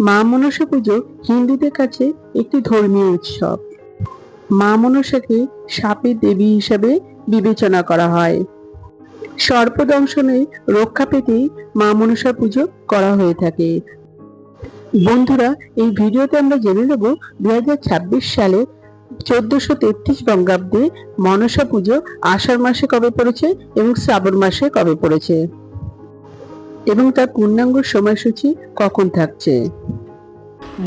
মা মনসা পুজো হিন্দুদের কাছে একটি ধর্মীয় উৎসব। মা মনসাকে সাপের দেবী হিসাবে বিবেচনা করা হয়। সর্পদংশনে রক্ষা পেতেই মা মনসা পুজো করা হয়ে থাকে। বন্ধুরা, এই ভিডিওতে আমরা জেনে নেব 2026 সালে 1433 বঙ্গাব্দে মনসা পুজো আষাঢ় মাসে কবে পড়েছে এবং শ্রাবণ মাসে কবে পড়েছে এবং তার পূর্ণাঙ্গ সময়সূচি কখন থাকছে।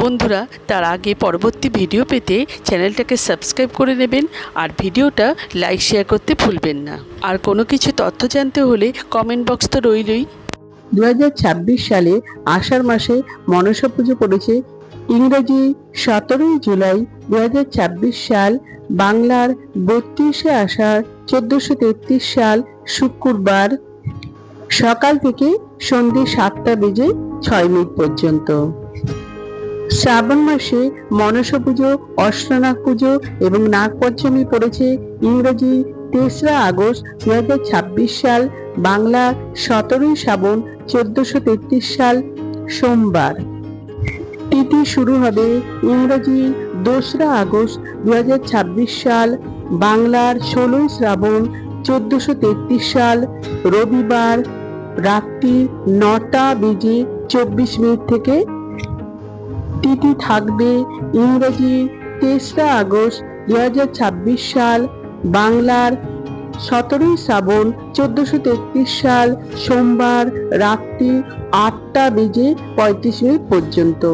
বন্ধুরা, তার আগে পরবর্তী ভিডিও পেতে চ্যানেলটাকে সাবস্ক্রাইব করে নেবেন আর ভিডিওটা লাইক শেয়ার করতে ভুলবেন না। আর কোনো কিছু তথ্য জানতে হলে কমেন্ট বক্স তো রইলই। 2026 সালে আষাঢ় মাসে মনসা পুজো পড়েছে ইংরেজি 17 জুলাই 2026 সাল, বাংলার 32শে আষাঢ় 1433 সাল শুক্রবার সকাল থেকে সন্ধ্যে 7টা বেজে 6 মিনিট পর্যন্ত। শ্রাবণ মাসে মনসা পুজো, অষ্টনাগ পুজো এবং নাগপঞ্চমী পড়েছে ইংরেজি 3রা আগস্ট 2026 সাল, বাংলা 17 শ্রাবণ 1433 সাল সোমবার। তিথি শুরু হবে ইংরেজি 2রা আগস্ট 2026 সাল, বাংলার 16 শ্রাবণ 1433 সাল রবিবার রাত্রি 9টা বেজে 24 মিনিট থেকে। তিথি থাকবে ইংরেজি 3রা আগস্ট 2026 সাল, বাংলার 17 শ্রাবণ 1433 সাল সোমবার রাত্রি 8টা বেজে 35 মিনিট পর্যন্ত।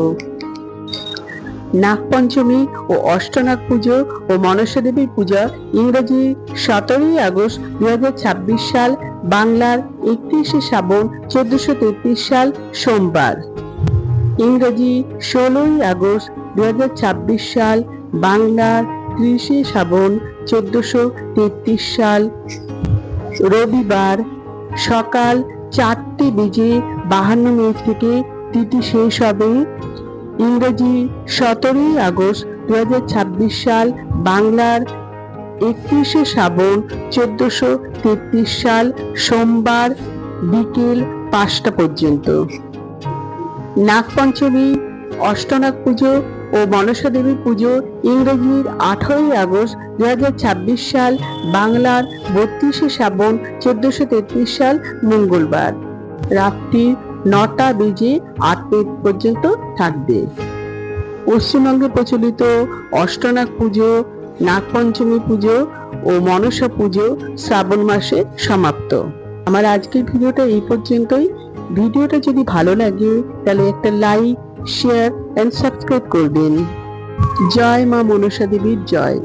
নাগপঞ্চমী ও অষ্টনাগ পুজো ও মনসা দেবীর পূজা ইংরেজি 17 আগস্ট 2026 সাল, বাংলার 31শে শ্রাবণ 1433 সাল সোমবার। ইংরেজি 16 আগস্ট 2026 সাল, বাংলার 30শে শ্রাবণ 1433 সাল রবিবার সকাল 4টে বেজে 52 মিনিট থেকে তিথি শেষ হবে ইংরেজি 17 আগস্ট 2026 সাল, বাংলার 31শে শ্রাবণ 1433 সাল সোমবার বিকেল 5টা পর্যন্ত। নাগপঞ্চমী, অষ্টনাগ পুজো ও মনসা দেবীর পুজো ইংরেজির 18 আগস্ট 2026 সাল, বাংলার 32শে শ্রাবণ 1433 সাল মঙ্গলবার রাত্রি 9টা বেজে 8 মিনিট পর্যন্ত থাকবে। পশ্চিমবঙ্গে প্রচলিত অষ্টনাগ পুজো, নাগপঞ্চমী পুজো ও মনসা পুজো শ্রাবণ মাসে সমাপ্ত। আমার আজকের ভিডিওটা এই পর্যন্তই। ভিডিওটা যদি ভালো লাগে তাহলে একটা লাইক, শেয়ার এন্ড সাবস্ক্রাইব করবেন। জয় মা মনসা দেবীর জয়।